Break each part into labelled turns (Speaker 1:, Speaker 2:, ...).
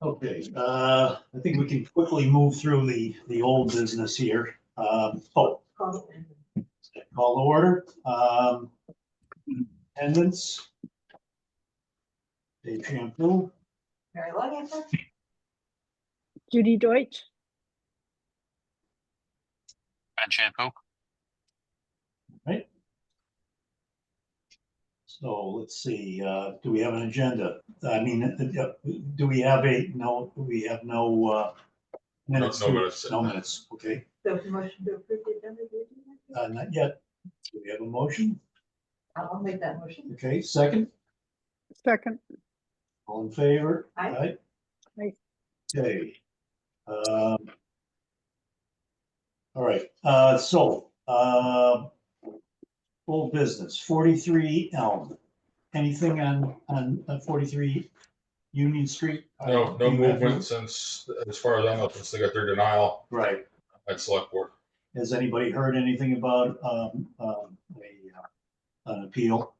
Speaker 1: Okay, I think we can quickly move through the old business here. Call to order. Attendance. Dave Shampoo,
Speaker 2: Mary Longacre,
Speaker 3: Judy Deutsch.
Speaker 4: Ben Shampoo.
Speaker 1: right? So let's see, do we have an agenda? I mean, do we have we have no minutes?
Speaker 5: No minutes.
Speaker 1: No minutes, okay,
Speaker 2: the motion to approve the agenda.
Speaker 1: not yet. Do we have a motion?
Speaker 2: I'll make that motion.
Speaker 1: Okay, second,
Speaker 3: Second.
Speaker 1: all in favor?
Speaker 2: Aye.
Speaker 3: Aye.
Speaker 1: Okay. All right, full business, 43 Elm. Anything on 43 Union Street?
Speaker 5: No movement since, as far as I know, since they got their denial
Speaker 1: Right.
Speaker 5: at select board.
Speaker 1: Has anybody heard anything about an appeal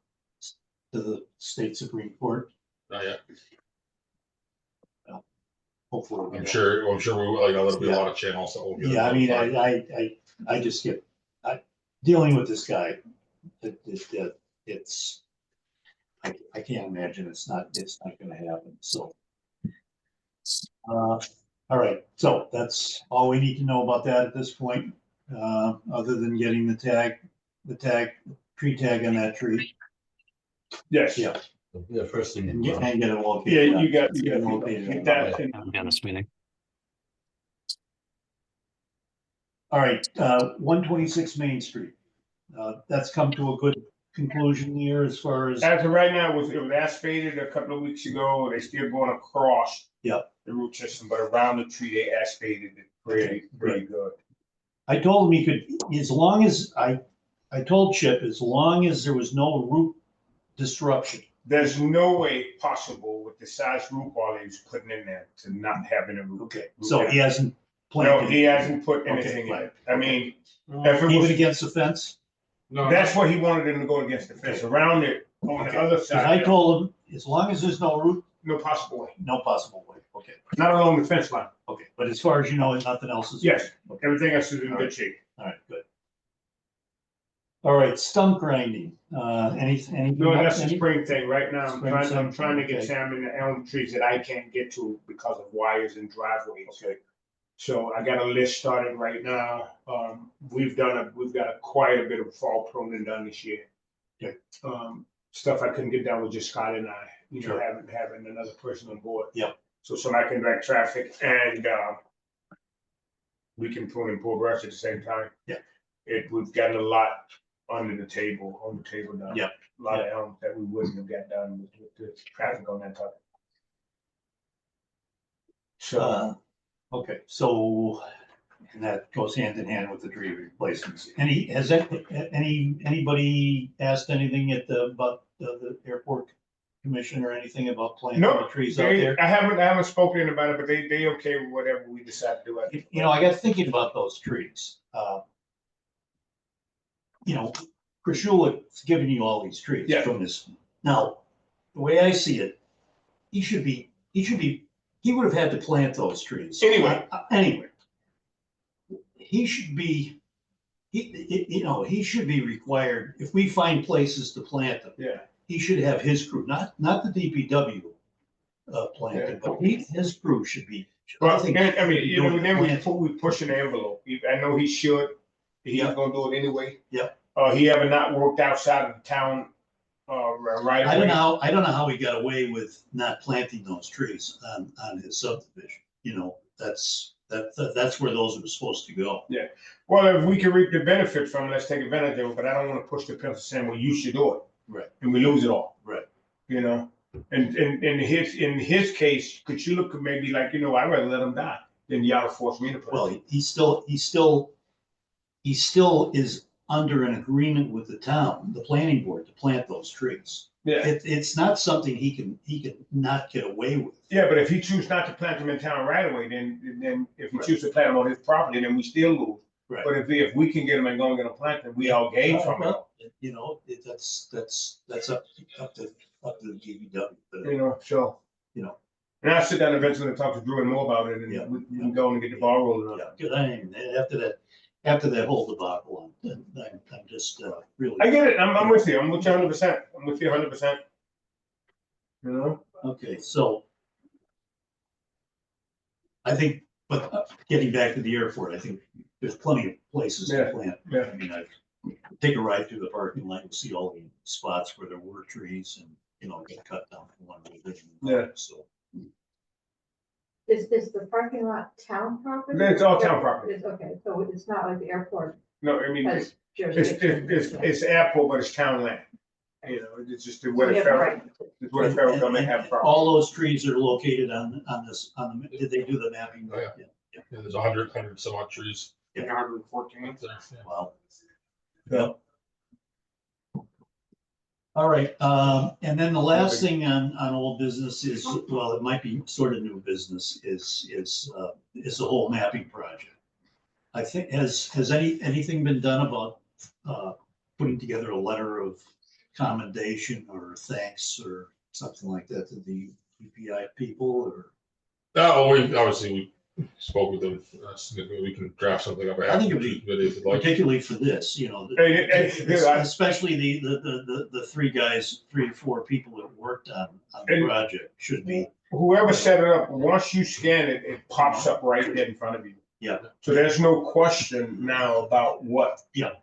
Speaker 1: to the state Supreme Court?
Speaker 5: Not yet.
Speaker 1: Hopefully.
Speaker 5: I'm sure we will, there'll be a lot of channels that will get.
Speaker 1: Yeah, I mean, I just get, dealing with this guy, it's, I can't imagine it's not gonna happen, so. All right, so that's all we need to know about that at this point, other than getting the tree tag on that tree.
Speaker 6: Yes.
Speaker 1: Yeah.
Speaker 6: Yeah, first thing.
Speaker 1: And get it
Speaker 6: Yeah,
Speaker 1: located.
Speaker 6: you got
Speaker 1: Located.
Speaker 6: get that.
Speaker 4: I'll be on this meeting.
Speaker 1: All right, 126 Main Street. That's come to a good conclusion here as far as.
Speaker 6: As of right now, it was asphalted a couple of weeks ago. They still going across.
Speaker 1: Yep.
Speaker 6: The root system, but around the tree, they asphalted it pretty good.
Speaker 1: I told him he could, as long as, I told Chip, as long as there was no root disruption.
Speaker 6: There's no way possible with the size root ball he was putting in there to not having a root.
Speaker 1: Okay, so he hasn't
Speaker 6: No,
Speaker 1: planted.
Speaker 6: he hasn't put anything in it. I mean, if it
Speaker 1: Even
Speaker 6: was,
Speaker 1: against the fence?
Speaker 5: No,
Speaker 6: that's what he wanted him to go against the fence, around it, on the other
Speaker 1: 'Cause I
Speaker 6: side,
Speaker 1: told him, as long as there's no root,
Speaker 6: no possible way,
Speaker 1: no possible way. Okay,
Speaker 6: not along the fence line.
Speaker 1: okay, but as far as you know, nothing else is.
Speaker 6: Yes,
Speaker 1: Okay,
Speaker 6: everything else is in good shape.
Speaker 1: all right, good. All right, stump grinding, anything?
Speaker 6: No, that's the spring thing. Right now, I'm
Speaker 1: Spring
Speaker 6: trying to
Speaker 1: thing,
Speaker 6: get
Speaker 1: okay.
Speaker 6: some in the elm trees that I can't get to because of wires and driveways.
Speaker 1: Okay.
Speaker 6: So I got a list started right now. We've got quite a bit of fall pruning done this year.
Speaker 1: Okay.
Speaker 6: Stuff I couldn't get done with just Scott and I,
Speaker 1: Sure.
Speaker 6: having another person on board.
Speaker 1: Yep.
Speaker 6: So somebody can direct traffic and, we can prune and pull brush at the same time.
Speaker 1: Yeah.
Speaker 6: We've gotten a lot on the table done.
Speaker 1: Yep.
Speaker 6: A lot of elms that we wouldn't have got done with the traffic on that topic. So,
Speaker 1: Okay, so, and that goes hand in hand with the tree replacements. Anybody asked anything about the airport commission or anything about planting the
Speaker 6: no,
Speaker 1: trees out there?
Speaker 6: I haven't spoken about it, but they okay with whatever we decide to do.
Speaker 1: You know, I got thinking about those trees. Chris Schulick's giving you all these trees
Speaker 6: Yeah.
Speaker 1: from this. Now, the way I see it, he would have had to plant those trees.
Speaker 6: Anyway.
Speaker 1: Anyway. He should be required, if we find places to plant them,
Speaker 6: Yeah,
Speaker 1: he should have his crew, not the DPW planting, but his crew should be.
Speaker 6: well,
Speaker 1: think
Speaker 6: and, I mean,
Speaker 1: should be doing
Speaker 6: then
Speaker 1: the
Speaker 6: we push an envelope. I know he should. He's
Speaker 1: Yeah.
Speaker 6: gonna do it anyway.
Speaker 1: Yeah.
Speaker 6: He ever not worked outside of the town, right
Speaker 1: I
Speaker 6: away.
Speaker 1: don't know how he got away with not planting those trees on his subdivision. That's where those are supposed to go.
Speaker 6: Well, if we can reap the benefit from it, let's take advantage of it, but I don't wanna push the pencil saying, well, you should do it.
Speaker 1: Right.
Speaker 6: And we lose it all.
Speaker 1: Right.
Speaker 6: And in his case, could you look at maybe like, I'd rather let him die than y'all force me to put it.
Speaker 1: Well, he still is under an agreement with the town, the planning board, to plant those trees.
Speaker 6: Yeah.
Speaker 1: It's not something he can not get away with.
Speaker 6: Yeah, but if he chooses not to plant them in town right away, then if he chooses to plant them on his property, then we still lose.
Speaker 1: Right.
Speaker 6: But if we can get them and go and get them planted, we all gain from it.
Speaker 1: Well, that's up to the DPW. But,
Speaker 6: So.
Speaker 1: You know.
Speaker 6: And I'll sit down eventually and talk to Drew and more about it, and
Speaker 1: Yeah.
Speaker 6: we can go and get the ball rolling.
Speaker 1: Yeah, because I mean, after that whole debacle, I'm just really.
Speaker 6: I get it. I'm with you. I'm with you 100%. I'm with you 100%. You know?
Speaker 1: Okay, so I think, but getting back to the airport, I think there's plenty of places to
Speaker 6: Yeah,
Speaker 1: plant.
Speaker 6: yeah.
Speaker 1: I mean, I take a ride through the parking lot and see all the spots where there were trees and, get cut down from one revision.
Speaker 6: Yeah.
Speaker 1: So,
Speaker 2: Is the parking lot town property?
Speaker 6: It's all town property.
Speaker 2: It's, okay, so it's not like the airport
Speaker 6: No, I mean,
Speaker 2: has
Speaker 6: it's
Speaker 2: jurisdiction.
Speaker 6: airport, but it's town land. You know, it's just
Speaker 2: So
Speaker 6: where
Speaker 2: we
Speaker 6: the
Speaker 2: have a
Speaker 6: federal,
Speaker 2: right.
Speaker 6: it's where the federal
Speaker 1: and-
Speaker 6: government
Speaker 1: and
Speaker 6: have property.
Speaker 1: all those trees are located on the, did they do the mapping?
Speaker 5: Oh, yeah. Yeah, there's 100 some odd trees.
Speaker 1: Yeah.
Speaker 5: 114 up there. Yeah.
Speaker 1: Wow.
Speaker 6: Yeah.
Speaker 1: Yep. All right, and then the last thing on old business is, well, it might be sort of new business, is the whole mapping project. I think, has anything been done about putting together a letter of commendation or thanks or something like that to the EPI people, or?
Speaker 5: No, we spoke with them. We can draft something up.
Speaker 1: I think it'd be
Speaker 5: if you'd like.
Speaker 1: Particularly for this, especially the three or four people that worked on the
Speaker 6: And-
Speaker 1: project should be,
Speaker 6: Whoever set it up, once you scan it, it pops up right there in front of you.
Speaker 1: yeah,
Speaker 6: So there's no question now about what.
Speaker 5: Yeah,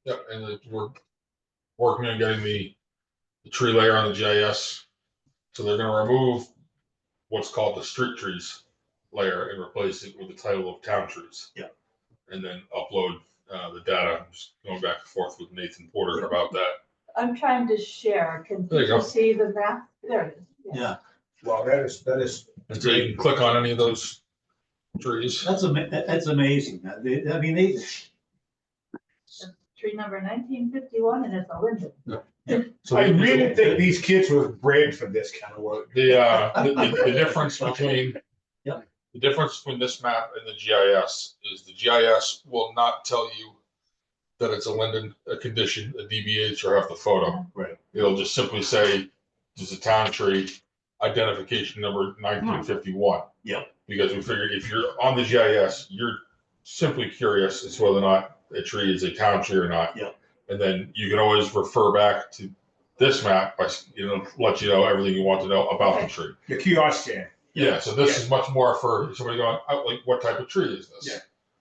Speaker 5: and we're working on getting the tree layer on the GIS. So they're gonna remove what's called the street trees layer and replace it with the title of town trees.
Speaker 1: Yeah.
Speaker 5: And then upload the data. I'm just going back and forth with Nathan Porter about that.
Speaker 2: I'm trying to share. Can
Speaker 5: There you
Speaker 2: you
Speaker 5: go.
Speaker 2: see the map? There it is.
Speaker 1: yeah.
Speaker 6: Well, that is.
Speaker 5: And so you can click on any of those trees.
Speaker 1: That's amazing. I mean, they,
Speaker 2: Tree number 1951, and it's a linden.
Speaker 5: So
Speaker 6: I
Speaker 5: the-
Speaker 6: really think these kids were bred for this kind of work.
Speaker 5: The difference between
Speaker 1: Yep.
Speaker 5: the difference between this map and the GIS is the GIS will not tell you that it's a linden, a condition, a DBH, or have the photo.
Speaker 1: Right.
Speaker 5: It'll just simply say there's a town tree, identification number 1951.
Speaker 1: Yeah.
Speaker 5: Because we figured if you're on the GIS, you're simply curious as to whether or not a tree is a town tree or not.
Speaker 1: Yeah.
Speaker 5: And then you can always refer back to this map by, let you know everything you want to know about the tree.
Speaker 6: The kiosk scan.
Speaker 5: Yeah, so this is much more for somebody going, oh, like, what type of tree is this?
Speaker 6: Yeah.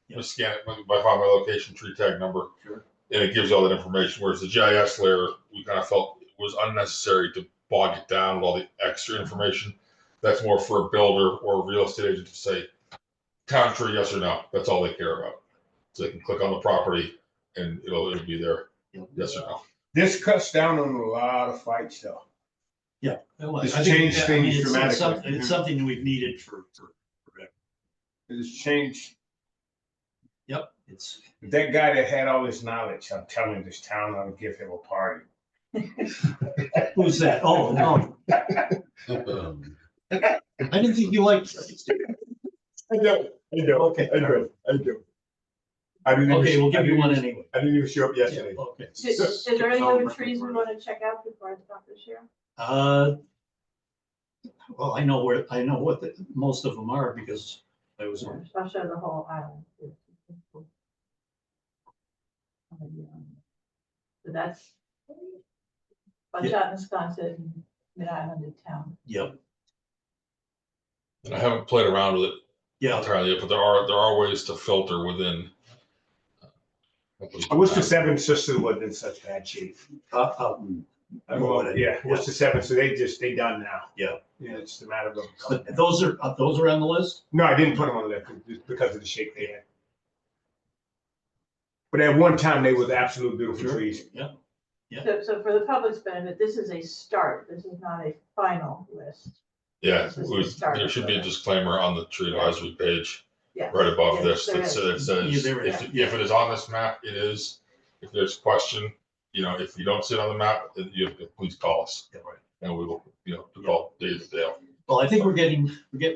Speaker 1: Yeah.
Speaker 5: Just scan it by find my location, tree tag number.
Speaker 1: Sure.
Speaker 5: And it gives you all that information, whereas the GIS layer, we kind of felt it was unnecessary to bog it down with all the extra information. That's more for a builder or a real estate agent to say, town tree, yes or no. That's all they care about. So they can click on the property and it'll be there, yes or no.
Speaker 6: This cuts down on a lot of fights though.
Speaker 1: yeah. Well,
Speaker 6: It's
Speaker 1: I think-
Speaker 6: changed
Speaker 1: I mean,
Speaker 6: things
Speaker 1: it's
Speaker 6: dramatically.
Speaker 1: something- It's something that we've needed for forever.
Speaker 6: It has changed.
Speaker 1: Yep, it's,
Speaker 6: That guy that had all this knowledge, I'm telling you, this town ought to give him a party.
Speaker 1: who's that? Oh, no. I didn't think you liked.
Speaker 6: I know.
Speaker 1: Okay.
Speaker 6: I do. I didn't
Speaker 1: Okay, we'll give you one
Speaker 6: even-
Speaker 1: anyway.
Speaker 6: I didn't even show up
Speaker 1: Yeah,
Speaker 6: yesterday.
Speaker 1: okay.
Speaker 2: Is there any other trees we want to check out before I stop this year?
Speaker 1: Well, I know what most of them are because I was,
Speaker 2: I'll show the whole island. So that's Buckshot, Wisconsin, Mid-Island and Town.
Speaker 1: yep,
Speaker 5: And I haven't played around with it
Speaker 1: yeah.
Speaker 5: entirely yet, but there are ways to filter within.
Speaker 6: I wish the Seven Sisters wasn't in such bad shape. Yeah, what's the Seven? So they done now.
Speaker 1: Yeah.
Speaker 6: Yeah, it's the matter of.
Speaker 1: But those are on the list?
Speaker 6: No, I didn't put them on there because of the shape they had. But at one time, they was absolute beautiful
Speaker 1: Sure.
Speaker 6: trees.
Speaker 2: So for the public's benefit, this is a start. This is not a final list.
Speaker 5: Yeah,
Speaker 2: This is the start
Speaker 5: there
Speaker 2: of
Speaker 5: should be a
Speaker 2: it.
Speaker 5: disclaimer on the tree advisory page,
Speaker 2: Yeah.
Speaker 5: right above
Speaker 2: Yes,
Speaker 5: this,
Speaker 2: there
Speaker 5: that
Speaker 2: is.
Speaker 5: says,
Speaker 1: Yeah, there is.
Speaker 5: if it is on this map, it is. If there's question, if you don't see it on the map, then you have to please call us.
Speaker 1: Yeah, right.
Speaker 5: And we will, call Dave Dale.
Speaker 1: Well, I think we're getting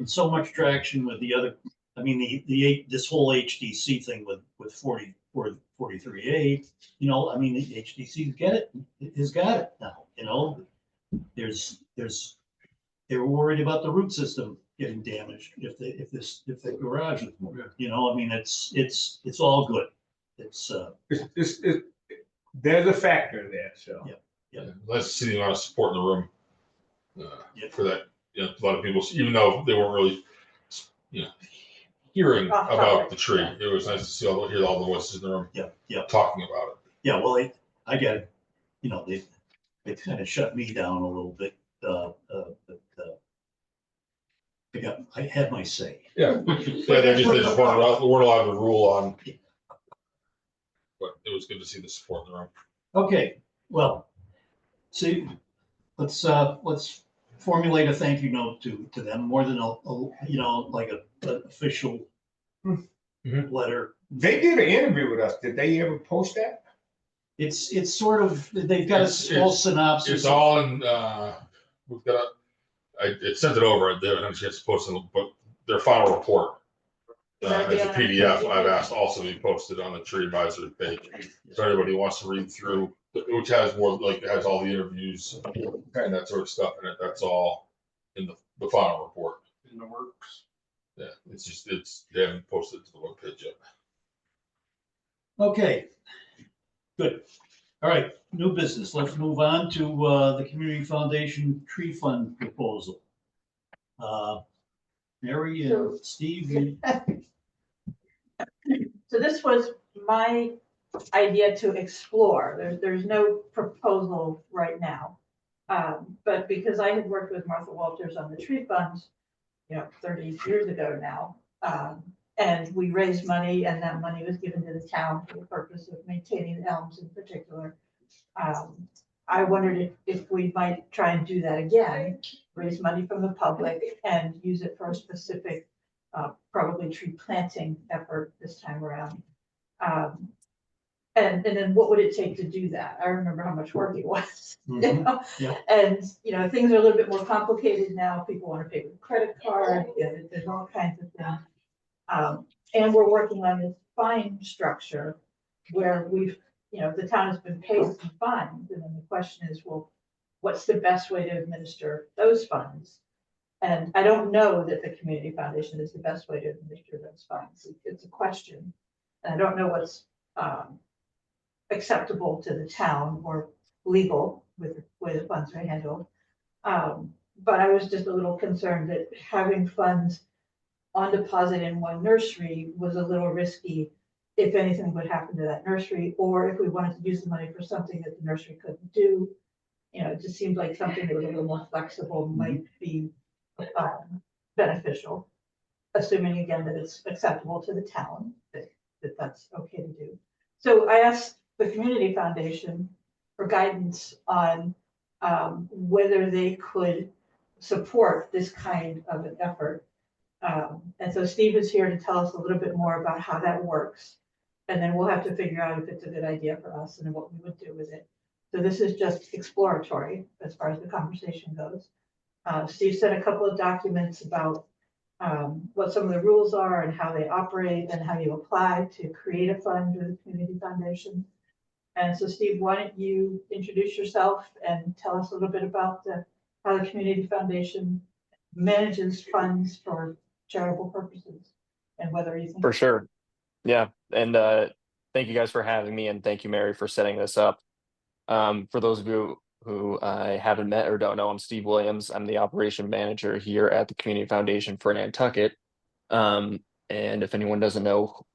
Speaker 1: so much traction with the other, I mean, this whole HDC thing with 43A, I mean, the HDC's has got it now, there's they were worried about the root system getting damaged if the garage is moved. You know, I mean, it's all good. It's,
Speaker 6: There's a factor there, so.
Speaker 1: Yeah.
Speaker 5: Yeah, let's see the amount of support in the room
Speaker 1: Yeah.
Speaker 5: for that. You know, a lot of people, even though they weren't really, you know, hearing
Speaker 2: Off
Speaker 5: about
Speaker 2: topic,
Speaker 5: the tree,
Speaker 2: yeah.
Speaker 5: it was nice to see hear all the voices in the room
Speaker 1: yeah.
Speaker 5: talking about it.
Speaker 1: Yeah, well, I get it. You know, they kind of shut me down a little bit. But I had my say.
Speaker 5: Yeah, yeah, they just weren't allowed to rule on. But it was good to see the support in the room.
Speaker 1: Okay, well, see, let's formulate a thank you note to them, more than you know, like an official letter.
Speaker 6: They did an interview with us. Did they ever post that?
Speaker 1: It's sort of, they've got a small synopsis.
Speaker 5: It's all in, we've got, I sent it over, they haven't had a chance to post it, but their final report. As a PDF, I've asked also to be posted on the tree advisory page. So anybody who wants to read through, which has more, like, it has all the interviews and that sort of stuff in it, that's all in the final report.
Speaker 7: In the works.
Speaker 5: Yeah, it's just, they haven't posted it to the webpage yet.
Speaker 1: Okay, good. All right, new business. Let's move on to the Community Foundation Tree Fund proposal. Mary and Steve.
Speaker 2: So this was my idea to explore. There's no proposal right now. But because I had worked with Martha Walters on the tree funds, 30 years ago now, and we raised money, and that money was given to the town for the purpose of maintaining the elms in particular. I wondered if we might try and do that again, raise money from the public and use it for a specific, probably tree planting effort this time around. And then what would it take to do that? I remember how much work it was.
Speaker 1: Yeah.
Speaker 2: And, things are a little bit more complicated now. People want to pay with a credit card. There's all kinds of things. And we're working on this fine structure where the town has been paid some fines. And then the question is, well, what's the best way to administer those funds? And I don't know that the Community Foundation is the best way to administer those funds. It's a question. And I don't know what's acceptable to the town or legal with the way the funds are handled. But I was just a little concerned that having funds on deposit in one nursery was a little risky if anything would happen to that nursery, or if we wanted to use the money for something that the nursery couldn't do. It just seemed like something that was a little more flexible might be beneficial, assuming again that it's acceptable to the town, that's okay to do. So I asked the Community Foundation for guidance on whether they could support this kind of an effort. And so Steve is here to tell us a little bit more about how that works. And then we'll have to figure out if it's a good idea for us and what we would do with it. So this is just exploratory as far as the conversation goes. Steve sent a couple of documents about what some of the rules are and how they operate and how you apply to create a fund with the Community Foundation. And so Steve, why don't you introduce yourself and tell us a little bit about how the Community Foundation manages funds for charitable purposes and whether you think.
Speaker 8: For sure. Yeah. And thank you guys for having me, and thank you, Mary, for setting this up. For those of you who I haven't met or don't know, I'm Steve Williams. I'm the operation manager here at the Community Foundation for Nantucket. And if anyone doesn't know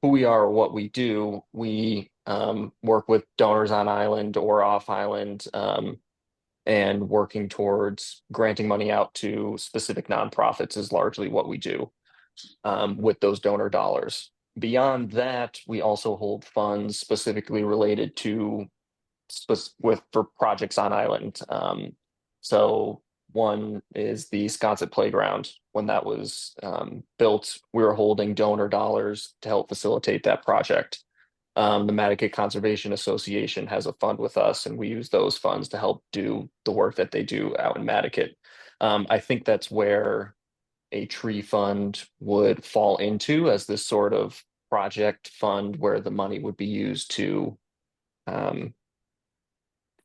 Speaker 8: who we are or what we do, we work with donors on island or off island, and working towards granting money out to specific nonprofits is largely what we do with those donor dollars. Beyond that, we also hold funds specifically related to for projects on island. So one is the Sconset Playground. When that was built, we were holding donor dollars to help facilitate that project. The Mattocket Conservation Association has a fund with us, and we use those funds to help do the work that they do out in Mattocket. I think that's where a tree fund would fall into, as this sort of project fund where the money would be used to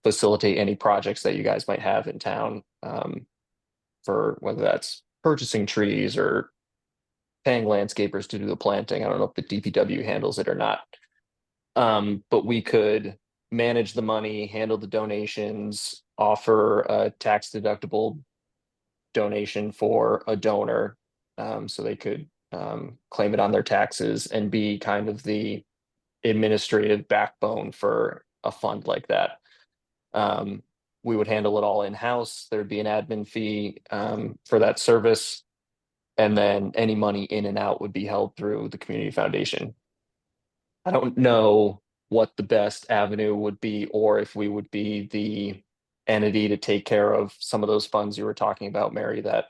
Speaker 8: facilitate any projects that you guys might have in town. for whether that's purchasing trees or paying landscapers to do the planting. I don't know if the DPW handles it or not. But we could manage the money, handle the donations, offer a tax deductible donation for a donor, so they could claim it on their taxes and be kind of the administrative backbone for a fund like that. We would handle it all in-house. There'd be an admin fee for that service. And then any money in and out would be held through the community foundation. I don't know what the best avenue would be, or if we would be the entity to take care of some of those funds you were talking about, Mary, that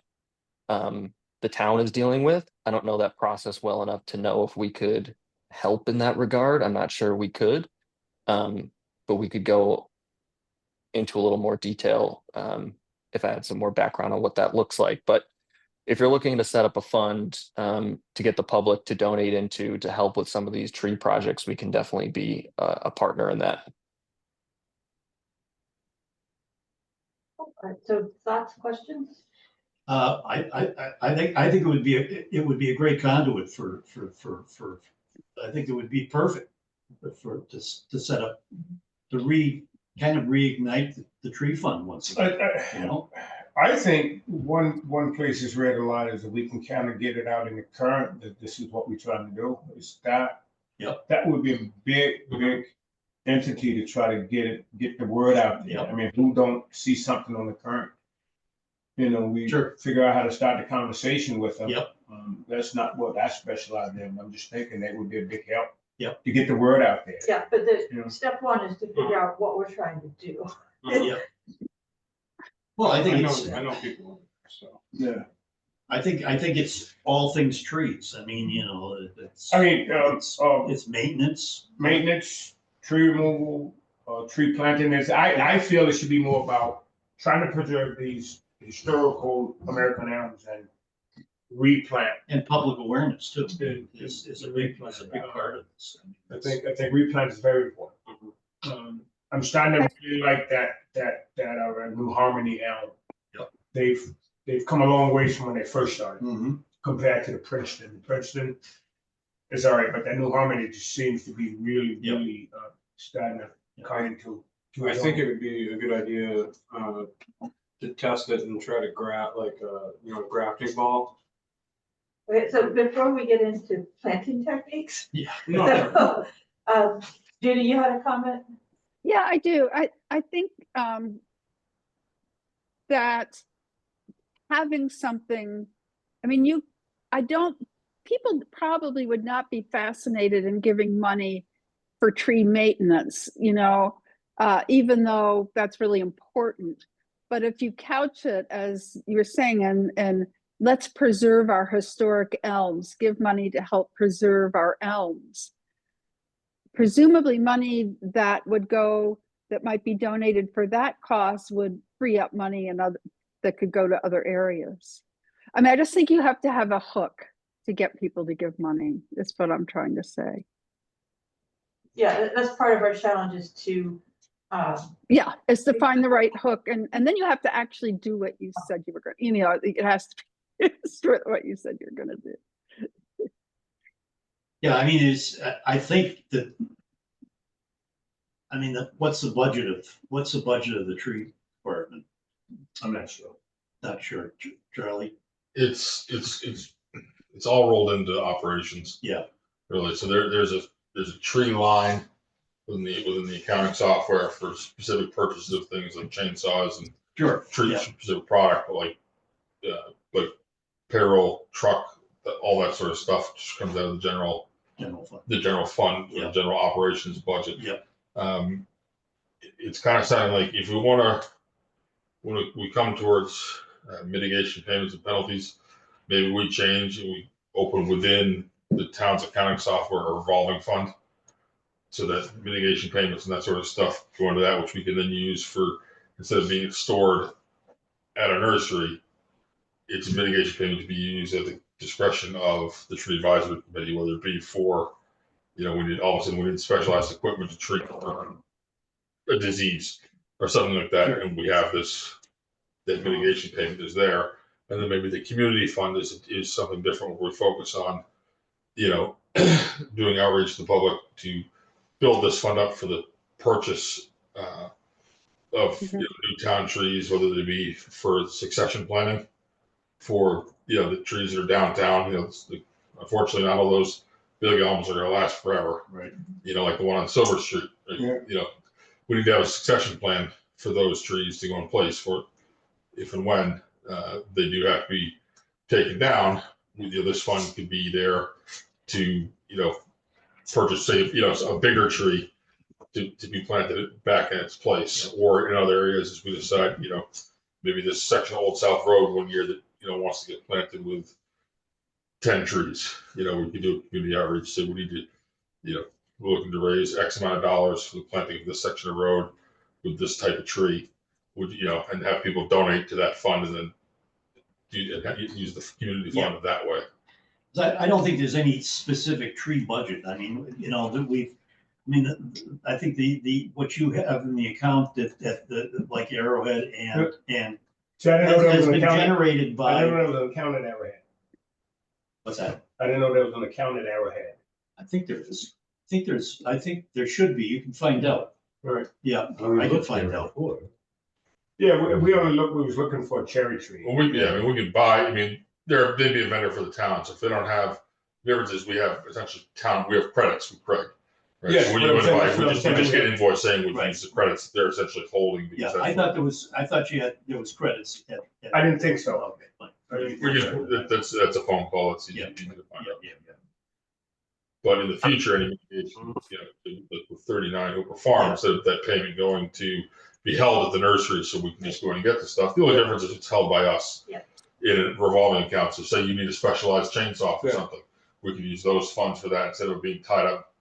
Speaker 8: the town is dealing with. I don't know that process well enough to know if we could help in that regard. I'm not sure we could, but we could go into a little more detail if I had some more background on what that looks like. But if you're looking to set up a fund to get the public to donate into to help with some of these tree projects, we can definitely be a partner in that.
Speaker 2: All right, so thoughts, questions?
Speaker 1: I think it would be a great conduit for, I think it would be perfect to set up, to kind of reignite the tree fund once again, you know?
Speaker 6: I think one place is read a lot is that we can kind of get it out in the current, that this is what we're trying to do, is that.
Speaker 1: Yep.
Speaker 6: That would be a big entity to try to get the word out there.
Speaker 1: Yep.
Speaker 6: I mean, who don't see something on the current? You know, we
Speaker 1: Sure.
Speaker 6: figure out how to start the conversation with them.
Speaker 1: Yep.
Speaker 6: That's not what I specialize in. I'm just thinking that would be a big help.
Speaker 1: Yep.
Speaker 6: To get the word out there.
Speaker 2: Yeah, but
Speaker 6: Yeah.
Speaker 2: step one is to figure out what we're trying to do.
Speaker 1: Yeah. Well, I think it's,
Speaker 7: I know people, so.
Speaker 6: Yeah.
Speaker 1: I think it's all things trees. I mean, you know, it's.
Speaker 6: I mean,
Speaker 1: It's maintenance.
Speaker 6: maintenance, tree removal, tree planting. I feel it should be more about trying to preserve these historical American elms and replant.
Speaker 1: And public awareness too,
Speaker 6: Yeah.
Speaker 1: is a big part of this.
Speaker 6: I think replant is very important. I'm starting to really like that New Harmony elm.
Speaker 1: Yep.
Speaker 6: They've come a long ways from when they first started
Speaker 1: Mhm.
Speaker 6: compared to the Princeton. Princeton is all right, but that New Harmony just seems to be really starting to come into.
Speaker 7: I think it would be a good idea to test it and try to grafting ball.
Speaker 2: Okay, so before we get into planting techniques,
Speaker 1: Yeah.
Speaker 7: No,
Speaker 2: Judy, you had a comment?
Speaker 3: Yeah, I do. I think that having something, I mean, people probably would not be fascinated in giving money for tree maintenance, you know, even though that's really important. But if you couch it as you're saying, and let's preserve our historic elms, give money to help preserve our elms. Presumably money that might be donated for that cost would free up money that could go to other areas. I mean, I just think you have to have a hook to get people to give money. That's what I'm trying to say.
Speaker 2: Yeah, that's part of our challenge is to,
Speaker 3: Yeah, is to find the right hook, and then you have to actually do what you said you were going to, you know, it has to be what you said you're going to do.
Speaker 1: Yeah, I mean, I think that, I mean, what's the budget of the tree department?
Speaker 6: I'm not sure.
Speaker 1: Not sure, Charlie.
Speaker 5: It's all rolled into operations.
Speaker 1: Yeah.
Speaker 5: Really. So there's a tree line within the accounting software for specific purchases of things like chainsaws and
Speaker 1: Sure.
Speaker 5: tree
Speaker 1: Yeah.
Speaker 5: specific product, like payroll, truck, all that sort of stuff just comes out of the general
Speaker 1: fund.
Speaker 5: Yeah. The general operations budget.
Speaker 1: Yep.
Speaker 5: It's kind of sounding like if when we come towards mitigation payments and penalties, maybe we change and we open within the town's accounting software a revolving fund, so that mitigation payments and that sort of stuff go into that, which we can then use for, instead of being stored at a nursery, it's a mitigation payment to be used at the discretion of the tree advisory committee, whether it be for, we need specialized equipment to treat a disease or something like that, and we have that mitigation payment is there. And then maybe the community fund is something different where we focus on, doing outreach to the public to build this fund up for the purchase of
Speaker 3: Mhm.
Speaker 5: new town trees, whether they be for succession planning for the trees that are downtown. Unfortunately, not all those big elms are going to last forever.
Speaker 1: Right.
Speaker 5: Like the one on Silver Street.
Speaker 6: Yeah.
Speaker 5: We need to have a succession plan for those trees to go in place for if and when they do have to be taken down. This fund could be there to purchase, say, a bigger tree to be planted back in its place, or in other areas as we decide, maybe this section of Old South Road one year that wants to get planted with 10 trees. We could do a community outreach, say we need to, we're looking to raise X amount of dollars for the planting of this section of road with this type of tree. Would and have people donate to that fund and then use the community fund that way.
Speaker 1: I don't think there's any specific tree budget. I mean, I think the what you have in the account that like Arrowhead and
Speaker 6: So I didn't know there
Speaker 1: has
Speaker 6: was an
Speaker 1: been
Speaker 6: account.
Speaker 1: generated
Speaker 6: I
Speaker 1: by,
Speaker 6: didn't know there was an account at Arrowhead.
Speaker 1: what's that?
Speaker 6: I didn't know there was an account at Arrowhead.
Speaker 1: I think there is. I think there should be. You can find out.
Speaker 6: Right.
Speaker 1: Yeah, I can find out.
Speaker 6: Yeah, we was looking for a cherry tree.
Speaker 5: Well, we could buy. They'd be a vendor for the town. So if they don't have, the difference is we have essentially we have credits from Craig. Right?
Speaker 6: Yes,
Speaker 5: So when
Speaker 6: but
Speaker 5: you
Speaker 6: I'm saying
Speaker 5: buy,
Speaker 6: that's
Speaker 5: we
Speaker 6: what
Speaker 5: just
Speaker 6: I'm saying.
Speaker 5: get an invoice saying we
Speaker 1: Right.
Speaker 5: use the credits they're essentially holding.
Speaker 1: Yeah,
Speaker 5: Because
Speaker 1: I
Speaker 5: that's
Speaker 1: thought there was credits at.
Speaker 6: I didn't think so.
Speaker 1: Okay, fine.
Speaker 6: I didn't
Speaker 5: we
Speaker 6: think
Speaker 5: just,
Speaker 6: so.
Speaker 5: that's a phone call. It's easy,
Speaker 1: Yeah.
Speaker 5: easy to find
Speaker 1: Yeah,
Speaker 5: out.
Speaker 1: yeah.
Speaker 5: But in the future, any with 39 Hooper Farms, that payment going to be held at the nursery, so we can just go in and get the stuff. The only difference is it's held by us
Speaker 2: Yeah.
Speaker 5: in a revolving account. So say you need a specialized chainsaw for
Speaker 6: Yeah.
Speaker 5: something, we can use those funds for that instead of being tied up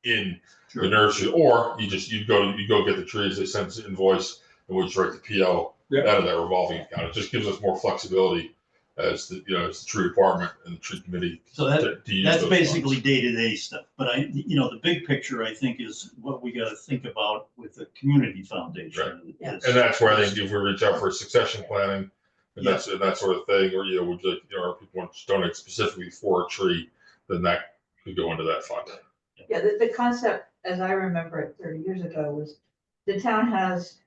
Speaker 5: in the
Speaker 1: Sure.
Speaker 5: nursery. Or you go get the trees, they send us an invoice, and we just write the PO
Speaker 6: Yeah.
Speaker 5: out of that revolving account. It just gives us more flexibility as the tree department and the tree committee
Speaker 1: So that,
Speaker 5: to use
Speaker 1: that's
Speaker 5: those
Speaker 1: basically
Speaker 5: funds.
Speaker 1: day-to-day stuff, but the big picture, I think, is what we gotta think about with the community foundation.
Speaker 2: Yeah.
Speaker 1: is-
Speaker 5: And that's where I think if we reach out for succession planning and
Speaker 1: Yeah.
Speaker 5: that sort of thing, or would or people want to donate specifically for a tree, then that could go into that fund.
Speaker 2: Yeah, the concept, as I remember it 30 years ago, was the town has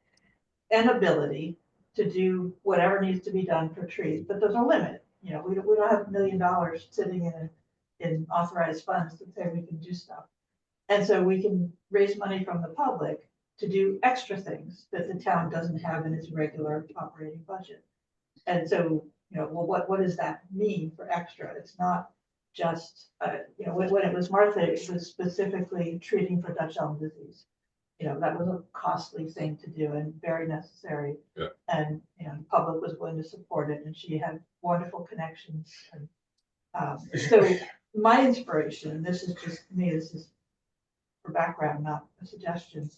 Speaker 2: an ability to do whatever needs to be done for trees, but there's a limit. We don't have $1 million sitting in authorized funds to say we can do stuff. And so we can raise money from the public to do extra things that the town doesn't have in its regular operating budget. And so, well, what does that mean for extra? It's not just, when it was Martha, it was specifically treating for Dutch elm disease. That was a costly thing to do and very necessary.
Speaker 5: Yeah.
Speaker 2: And, the public was willing to support it, and she had wonderful connections. And so my inspiration, this is just me, this is for background, not a suggestion.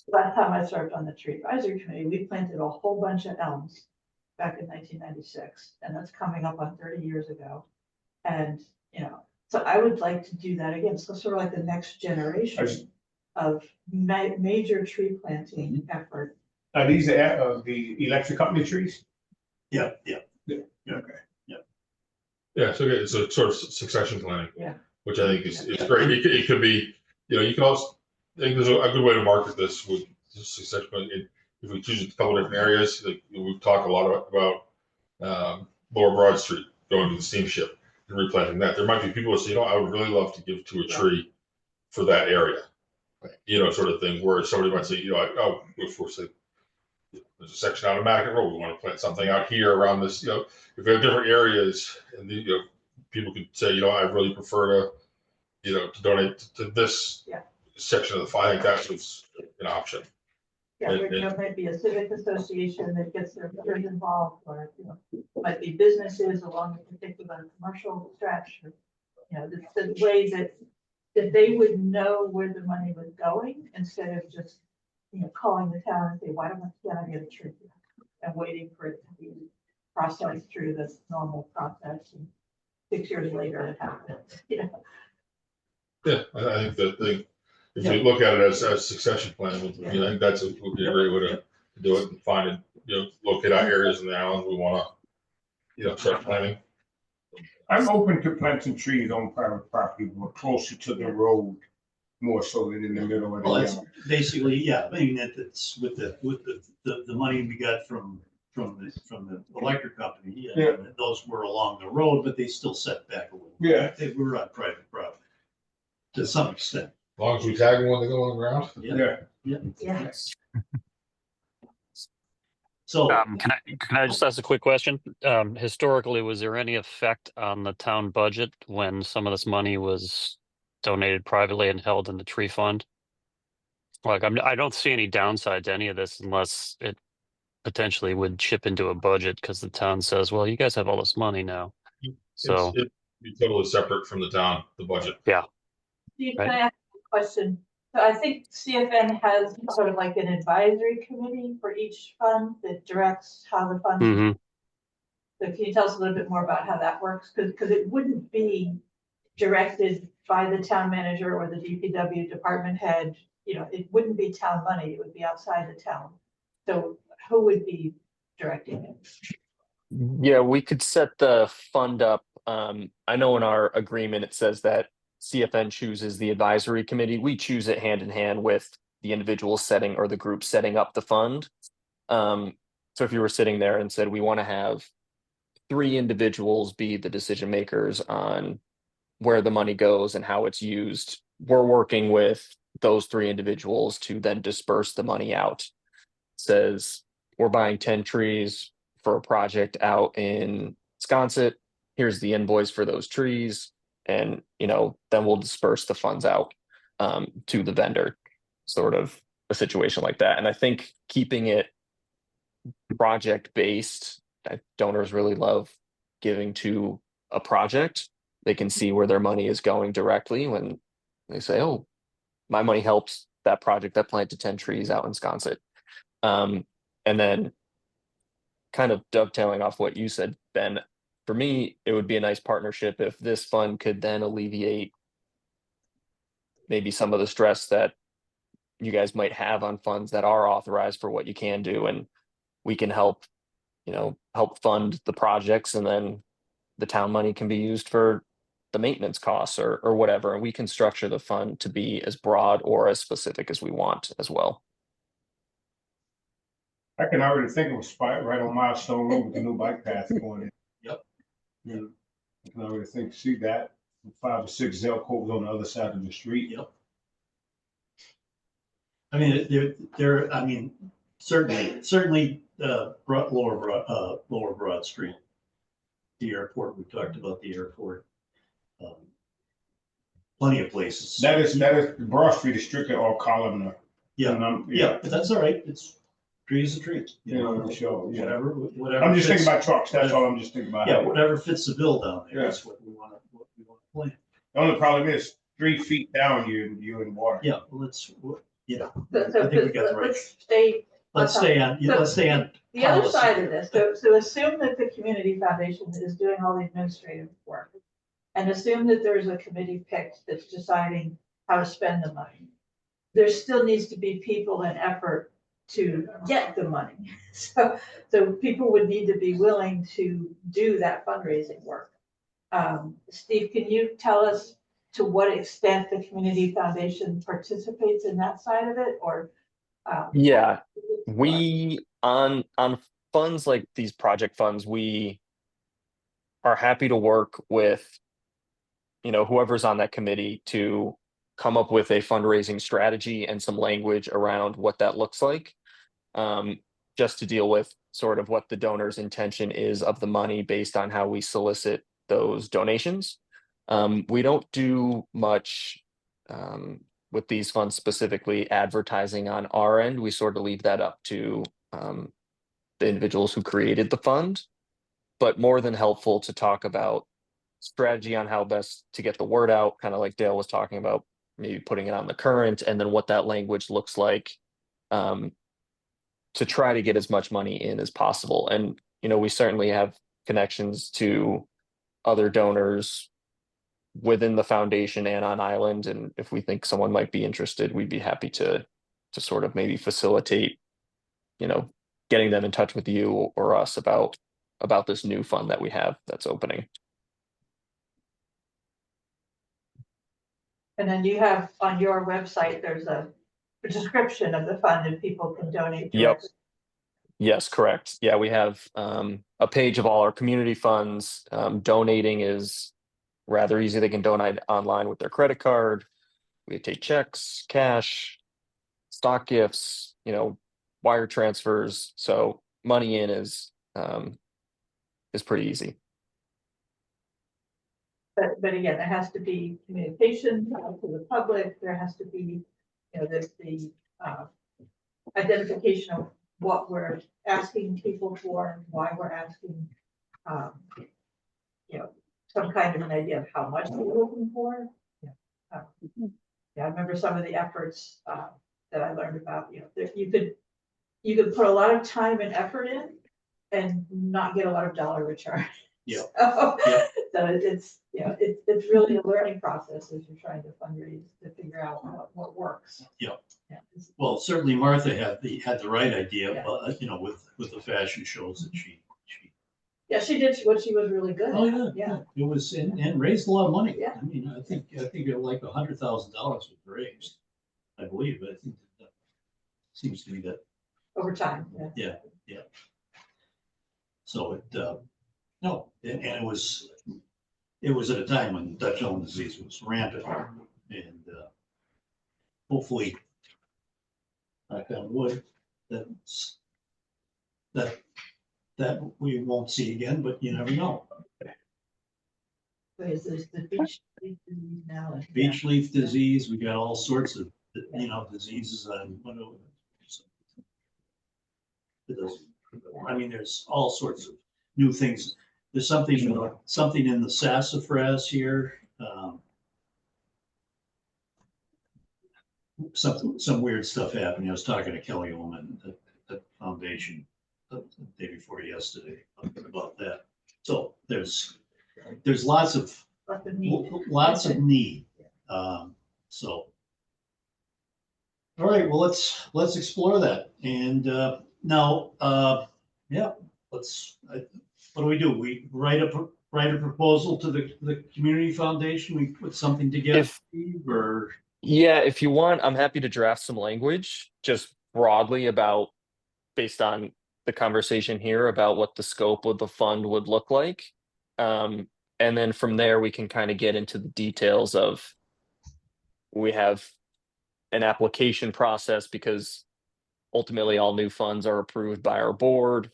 Speaker 2: Last time I served on the tree advisory committee, we planted a whole bunch of elms back in 1996, and that's coming up on 30 years ago. And, so I would like to do that again. So sort of like the next generation of major tree planting effort.
Speaker 6: Are these the electric company trees?
Speaker 1: Yeah.
Speaker 6: Okay.
Speaker 5: Yeah, so it's a sort of succession planning.
Speaker 2: Yeah.
Speaker 5: Which I think is great. It could be, you can also, I think there's a good way to market this with succession planning. If we choose a couple of different areas, like we've talked a lot about Lower Broad Street, going to the steamship and replanting that. There might be people who say, I would really love to give to a tree for that area. Sort of thing where somebody might say, if we're saying there's a section out of Mackin Road, we want to plant something out here around this, if we have different areas and people could say, I really prefer to donate to this section of the file. I think that was an option.
Speaker 2: Yeah, there might be a civic association that gets their members involved, or, might be businesses along a particular commercial stretch. Or, the way that they would know where the money was going instead of just, calling the town and say, why don't we get a tree? And waiting for it to be processed through the normal process. And 6 years later, it happens,
Speaker 5: Yeah, I think that if you look at it as succession planning, I think that's would be a great way to do it and find it, locate out areas in the island we want start planning.
Speaker 6: I'm open to planting trees on private property, more closer to the road, more so than in the middle of the
Speaker 1: Well, it's
Speaker 6: yard.
Speaker 1: basically, yeah, I mean, it's with the money we got from the electric company.
Speaker 6: Yeah.
Speaker 1: Those were along the road, but they still set back a little.
Speaker 6: Yeah.
Speaker 1: They were on private property to some extent.
Speaker 5: As long as we tag them when they go on the ground.
Speaker 6: Yeah,
Speaker 2: Yes.
Speaker 1: So,
Speaker 4: Can I just ask a quick question? Historically, was there any effect on the town budget when some of this money was donated privately and held in the tree fund? Like, I don't see any downside to any of this unless it potentially would chip into a budget because the town says, well, you guys have all this money now. So,
Speaker 5: It'd be totally separate from the town, the budget.
Speaker 2: Steve,
Speaker 4: Right.
Speaker 2: can I ask you a question? So I think CFN has sort of like an advisory committee for each fund that directs how the fund.
Speaker 4: mhm.
Speaker 2: So can you tell us a little bit more about how that works? Because it wouldn't be directed by the town manager or the DPW department head. You know, it wouldn't be town money, it would be outside the town. So who would be directing it?
Speaker 8: Yeah, we could set the fund up. I know in our agreement, it says that CFN chooses the advisory committee. We choose it hand in hand with the individual setting or the group setting up the fund. So if you were sitting there and said, we want to have 3 individuals be the decision makers on where the money goes and how it's used, we're working with those 3 individuals to then disperse the money out. Says we're buying 10 trees for a project out in Wisconsin. Here's the invoice for those trees. And, then we'll disperse the funds out to the vendor, sort of a situation like that. And I think keeping it project based, donors really love giving to a project. They can see where their money is going directly when they say, oh, my money helps that project that planted 10 trees out in Wisconsin. And then kind of dovetailing off what you said, Ben, for me, it would be a nice partnership if this fund could then alleviate maybe some of the stress that you guys might have on funds that are authorized for what you can do. And we can help fund the projects, and then the town money can be used for the maintenance costs or whatever. And we can structure the fund to be as broad or as specific as we want as well.
Speaker 6: I can already think of a spot right on Milestone Road with the new bike path going in.
Speaker 1: Yep.
Speaker 6: Yeah, I can already see that, 5 or 6 Zelcos on the other side of the street.
Speaker 1: Yep. I mean, certainly, Lower Broad Street, the airport, we talked about the airport. Plenty of places.
Speaker 6: That is Broad Street is strictly all columnar.
Speaker 1: Yeah, but that's all right. It's trees are trees.
Speaker 6: Sure, yeah.
Speaker 1: Whatever.
Speaker 6: I'm just
Speaker 1: fits-
Speaker 6: thinking about trucks, that's all I'm just thinking about.
Speaker 1: Yeah, whatever fits the bill down there,
Speaker 6: Yeah.
Speaker 1: that's what we want to plan.
Speaker 6: The only problem is 3 feet down, you're in water.
Speaker 1: Yeah, well, I think we got the right.
Speaker 2: Let's stay.
Speaker 1: Let's stay on.
Speaker 2: The other
Speaker 1: policy.
Speaker 2: side of this, so assume that the community foundation is doing all the administrative work. And assume that there's a committee picked that's deciding how to spend the money. There still needs to be people and effort to get the money. So people would need to be willing to do that fundraising work. Steve, can you tell us to what extent the community foundation participates in that side of it, or?
Speaker 8: Yeah, we on funds like these project funds, we are happy to work with whoever's on that committee to come up with a fundraising strategy and some language around what that looks like, just to deal with sort of what the donor's intention is of the money based on how we solicit those donations. We don't do much with these funds, specifically advertising on our end. We sort of leave that up to the individuals who created the fund, but more than helpful to talk about strategy on how best to get the word out, kind of like Dale was talking about, maybe putting it on the current, and then what that language looks like to try to get as much money in as possible. And, we certainly have connections to other donors within the foundation and on island. And if we think someone might be interested, we'd be happy to sort of maybe facilitate, getting them in touch with you or us about about this new fund that we have that's opening.
Speaker 2: And then you have on your website, there's a description of the fund and people can donate.
Speaker 8: Yep.
Speaker 2: directly.
Speaker 8: Yes, correct. Yeah, we have a page of all our community funds. Donating is rather easy. They can donate online with their credit card. We take checks, cash, stock gifts, wire transfers. So money in is pretty easy.
Speaker 2: But again, there has to be communication to the public. There has to be, there's the identification of what we're asking people for, and why we're asking, some kind of an idea of how much we're looking for. Yeah, I remember some of the efforts that I learned about, you could put a lot of time and effort in and not get a lot of dollar return.
Speaker 1: Yeah.
Speaker 2: So it's really a learning process as you're trying to fundraise to figure out what works.
Speaker 1: Yeah.
Speaker 2: Yeah.
Speaker 1: Well, certainly Martha had the right idea,
Speaker 2: Yeah.
Speaker 1: with the fashion shows that she.
Speaker 2: Yeah, she did what she was really good at.
Speaker 1: Oh, yeah. It was, and raised a lot of money.
Speaker 2: Yeah.
Speaker 1: I mean, I think like $100,000 was raised, I believe, but I think that seems to be that.
Speaker 2: Over time, yeah.
Speaker 1: Yeah. So no, and it was at a time when Dutch elm disease was rampant, and hopefully, knock on wood, that we won't see again, but you never know.
Speaker 2: There's the beach leaf disease now. And,
Speaker 1: Beach leaf disease, we got all sorts of, diseases on. I mean, there's all sorts of new things. There's something in the sassafras here. Some weird stuff happening. I was talking to Kelly Ullman at the foundation the day before yesterday about that. So there's lots of need. So, all right, well, let's explore that. And now, what do? We write a proposal to the community foundation. We put something together, or
Speaker 8: Yeah, if you want, I'm happy to draft some language just broadly based on the conversation here about what the scope of the fund would look like. And then from there, we can kind of get into the details of, we have an application process because ultimately all new funds are approved by our board.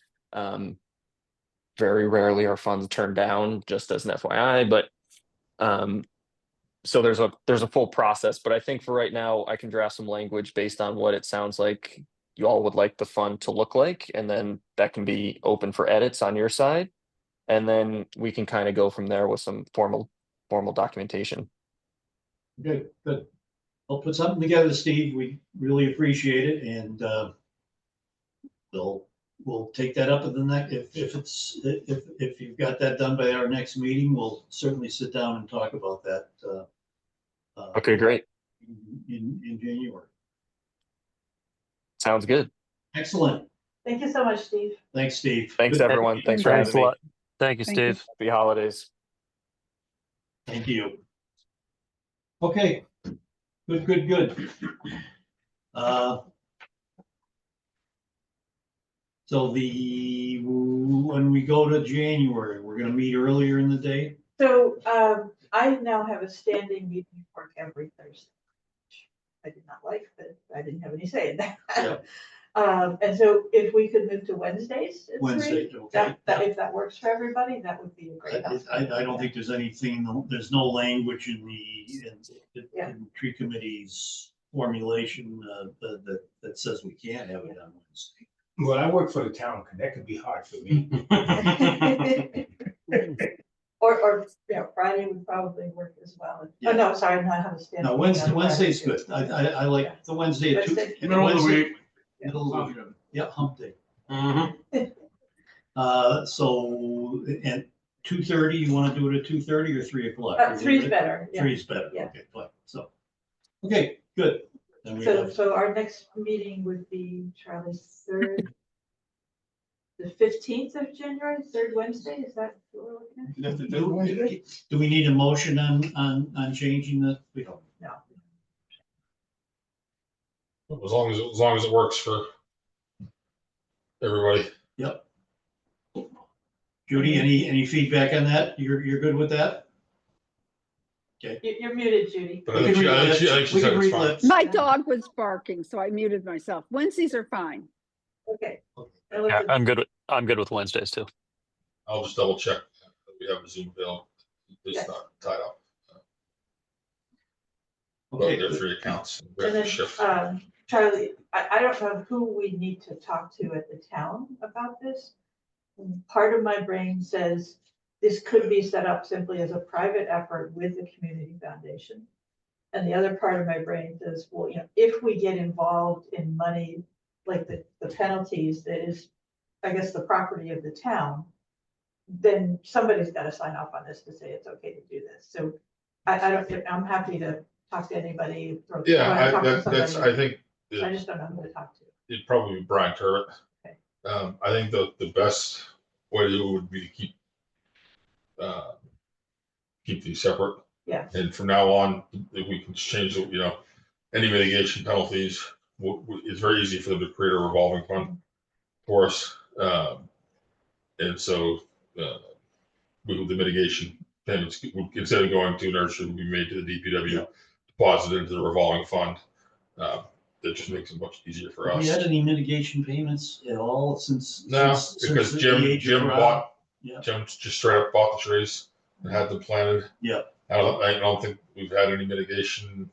Speaker 8: Very rarely are funds turned down, just as an FYI, but so there's a full process, but I think for right now, I can draft some language based on what it sounds like you all would like the fund to look like, and then that can be open for edits on your side. And then we can kind of go from there with some formal documentation.
Speaker 1: good. I'll put something together, Steve. We really appreciate it, and we'll take that up at the next. If you've got that done by our next meeting, we'll certainly sit down and talk about that.
Speaker 8: Okay, great.
Speaker 1: In January.
Speaker 8: Sounds good.
Speaker 1: Excellent.
Speaker 2: Thank you so much, Steve.
Speaker 1: Thanks, Steve.
Speaker 8: Thanks,
Speaker 1: Good.
Speaker 8: everyone. Thanks for
Speaker 4: Thanks
Speaker 8: having
Speaker 4: a
Speaker 8: me.
Speaker 4: lot. Thank you,
Speaker 3: Thank you.
Speaker 4: Steve.
Speaker 8: Happy holidays.
Speaker 1: Thank you. Okay, good. So when we go to January, we're gonna meet earlier in the day?
Speaker 2: So I now have a standing meeting work every Thursday. Which I did not like, but I didn't have any say in that.
Speaker 1: Yeah.
Speaker 2: And so if we could move to Wednesdays at 3,
Speaker 1: Wednesday, okay.
Speaker 2: if that works for everybody, that would be a great help.
Speaker 1: I don't think there's there's no language in
Speaker 2: Yeah.
Speaker 1: in tree committee's formulation that says we can't have it on Wednesday.
Speaker 6: Well, I work for the town, that could be hard for me.
Speaker 2: Or Friday would probably work as well.
Speaker 1: Yeah.
Speaker 2: Oh, no, sorry, not have a standing.
Speaker 1: No,
Speaker 2: meeting on
Speaker 1: Wednesday's
Speaker 2: Friday,
Speaker 1: good.
Speaker 2: too.
Speaker 1: I like the Wednesday at 2.
Speaker 2: Wednesday.
Speaker 6: Middle of the
Speaker 1: Wednesday-
Speaker 6: week.
Speaker 1: Middle of the week. Yeah, hump day.
Speaker 6: Mhm.
Speaker 1: So, and 2:30, you want to do it at 2:30 or 3 o'clock?
Speaker 2: 3's better, yeah.
Speaker 1: 3's better,
Speaker 2: Yeah.
Speaker 1: okay, fine, so, okay, good. Then we
Speaker 2: So,
Speaker 1: have,
Speaker 2: so our next meeting would be Charlie's 3rd. the 15th of January, third Wednesday, is that what we're looking at?
Speaker 6: That's the third Wednesday?
Speaker 1: Do we need a motion on changing the? We don't.
Speaker 2: No.
Speaker 5: As long as it works for everybody.
Speaker 1: Yep. Judy, any feedback on that? You're good with that?
Speaker 2: You're muted, Judy.
Speaker 5: But I think she
Speaker 1: We
Speaker 5: said
Speaker 1: can
Speaker 5: it's
Speaker 1: read
Speaker 5: fine.
Speaker 1: lips.
Speaker 3: My dog was barking, so I muted myself. Wednesdays are fine.
Speaker 2: Okay.
Speaker 4: Yeah, I'm good with Wednesdays too.
Speaker 5: I'll just double check that we have a Zoom bill. It's
Speaker 2: Yes.
Speaker 5: not tied up.
Speaker 1: Okay,
Speaker 5: But there are 3 accounts. We
Speaker 2: And
Speaker 5: have
Speaker 2: then,
Speaker 5: to shift.
Speaker 2: Charlie, I don't know who we need to talk to at the town about this. Part of my brain says this could be set up simply as a private effort with the community foundation. And the other part of my brain says, well, if we get involved in money, like the penalties, that is, I guess, the property of the town, then somebody's got to sign off on this to say it's okay to do this. So I'm happy to talk to anybody. Or
Speaker 5: Yeah,
Speaker 2: talk to
Speaker 5: that's,
Speaker 2: somebody.
Speaker 5: I think
Speaker 2: I just don't know who to talk to.
Speaker 5: it'd probably be Brian Turbot.
Speaker 2: Okay.
Speaker 5: I think the best way to do it would be to keep these separate.
Speaker 2: Yeah.
Speaker 5: And from now on, if we can change, any mitigation penalties, it's very easy for them to create a revolving fund for us. And so, with the mitigation payments, instead of going to nursery, will be made to the DPW, deposited into the revolving fund. That just makes it much easier for
Speaker 1: have
Speaker 5: us.
Speaker 1: you had any mitigation payments at all since?
Speaker 5: No,
Speaker 1: since
Speaker 5: because
Speaker 1: the
Speaker 5: Jim
Speaker 1: age of Rob?
Speaker 5: bought,
Speaker 1: Yeah.
Speaker 5: Jim just straight up bought the trees and had them planted.
Speaker 1: Yeah.
Speaker 5: I don't think we've had any mitigation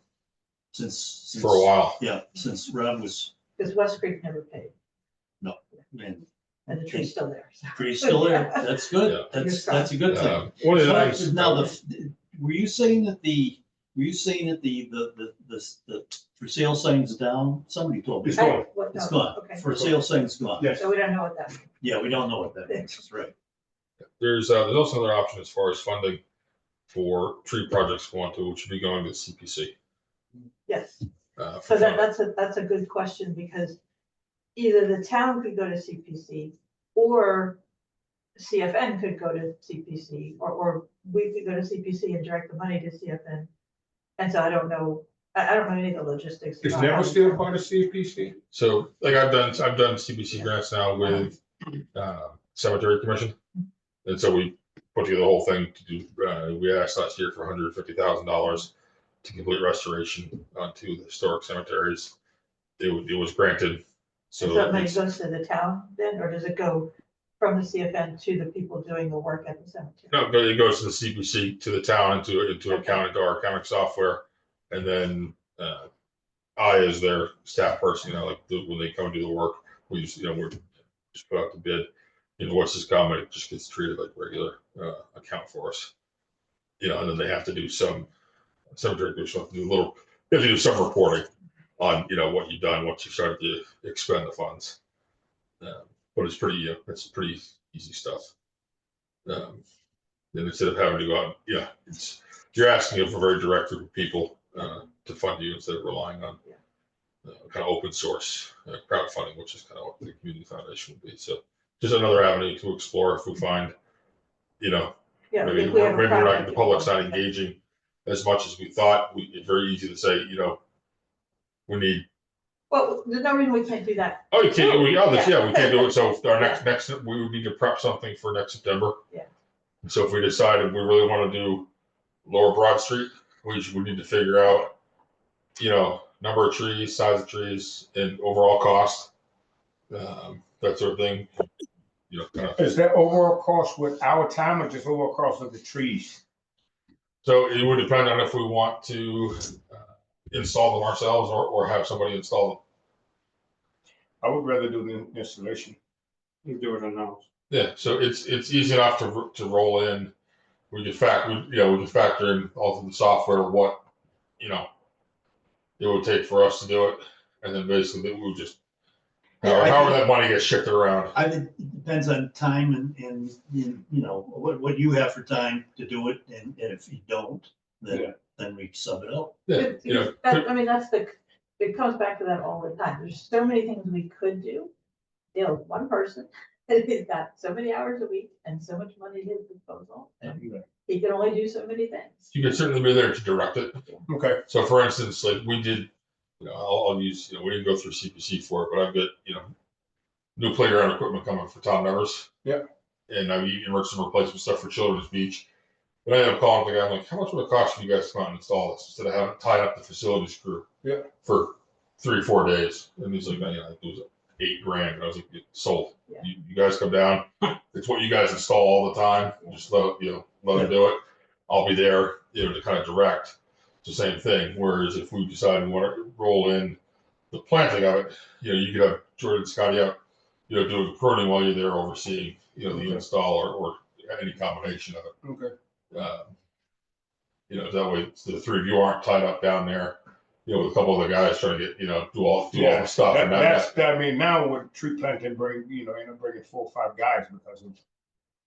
Speaker 1: Since
Speaker 5: for a while.
Speaker 1: Yeah, since Rob was,
Speaker 2: Because West Creek never paid,
Speaker 1: man,
Speaker 2: and the tree's still there. so.
Speaker 1: pretty still there. That's good.
Speaker 5: Yeah.
Speaker 1: That's a good thing.
Speaker 5: One of the
Speaker 1: But
Speaker 5: things,
Speaker 1: now, were you saying that the for sale sign's down? Somebody told me.
Speaker 6: It's gone.
Speaker 2: What,
Speaker 1: It's
Speaker 2: no,
Speaker 1: gone.
Speaker 2: okay.
Speaker 1: For sale sign's gone.
Speaker 6: Yes.
Speaker 2: So we don't know what that means.
Speaker 1: Yeah, we don't know what that means. That's right.
Speaker 5: there's also another option as far as funding for tree projects going to, which would be going to CPC.
Speaker 2: Yes,
Speaker 5: for
Speaker 2: so
Speaker 5: funding.
Speaker 2: that's a good question, because either the town could go to CPC, or CFN could go to CPC, or we could go to CPC and direct the money to CFN. And so I don't know any of the logistics.
Speaker 6: Is
Speaker 2: about how
Speaker 6: never
Speaker 2: to-
Speaker 6: still part of CPC?
Speaker 5: So like I've done CPC grants now with Cemetery Commission. And so we put together the whole thing to do, we asked last year for $150,000 to complete restoration on 2 of the historic cemeteries. It was granted.
Speaker 2: So
Speaker 5: So
Speaker 2: that money
Speaker 5: it's-
Speaker 2: goes to the town then, or does it go from the CFN to the people doing the work at the cemetery?
Speaker 5: no, but it goes to the CPC, to the town, into accounting, to our accounting software. And then I, as their staff person, when they come and do the work, we just, we just put out the bid. What's this come, it just gets treated like regular account for us. And then they have to do some cemetery, they have to do some reporting on, what you've done, once you started to expend the funds. But it's pretty easy stuff. And instead of having to go out, you're asking for a very direct group of people to fund you instead of relying on kind of open source crowdfunding, which is kind of what the community foundation would be. So just another avenue to explore if we find,
Speaker 2: Yeah,
Speaker 5: maybe
Speaker 2: if we have a
Speaker 5: we're not,
Speaker 2: project,
Speaker 5: the public's not engaging as much as we thought. It's very easy to say, we need.
Speaker 2: Well, there's no reason we can't do that.
Speaker 5: Oh, you can't. We can't do it. So our
Speaker 2: Yeah.
Speaker 5: next we would need to prep something for next September.
Speaker 2: Yeah.
Speaker 5: So if we decided we really want to do Lower Broad Street, we need to figure out, number of trees, size of trees, and overall cost, that sort of thing. Kind of.
Speaker 6: Is that overall cost with our time or just overall cost of the trees?
Speaker 5: So it would depend on if we want to install them ourselves or have somebody install them.
Speaker 6: I would rather do the installation.
Speaker 7: You do it in-house.
Speaker 5: Yeah, so it's easy enough to roll in. We can factor in all of the software what it would take for us to do it, and then basically we would just however that money gets shifted around.
Speaker 1: It depends on time and what you have for time to do it, and if you don't, then we sub it out.
Speaker 5: Yeah,
Speaker 2: It comes back to that all the time. There's so many things we could do. One person, And he's got so many hours a week and so much money at his disposal, and he can only do so many things.
Speaker 5: You can certainly be there to direct it.
Speaker 6: Okay,
Speaker 5: So for instance, like we did, I'll use, we didn't go through CPC for it, but I've got, new playground equipment coming for town members.
Speaker 6: Yeah.
Speaker 5: And I've even some replacement stuff for Children's Beach. And I ended up calling the guy, I'm like, how much would it cost for you guys to come out and install this instead of having tied up the facilities crew?
Speaker 6: Yeah.
Speaker 5: For 3 or 4 days. And he's like, it was $8,000. And I was like, sold.
Speaker 2: Yeah.
Speaker 5: You guys come down. It's what you guys install all the time.
Speaker 2: Yeah.
Speaker 5: Just let them do it. I'll be there, to kind of direct. It's the same thing. Whereas if we decide we want to roll in the planting of it, you could have Jordan Scotty out, doing the pruning while you're there overseeing, the install or any combination of it.
Speaker 6: okay.
Speaker 5: That way the 3 of you aren't tied up down there, with a couple of the guys trying to get, do all the stuff. And
Speaker 6: I mean, now with tree planting, end up bringing 4 or 5 guys because of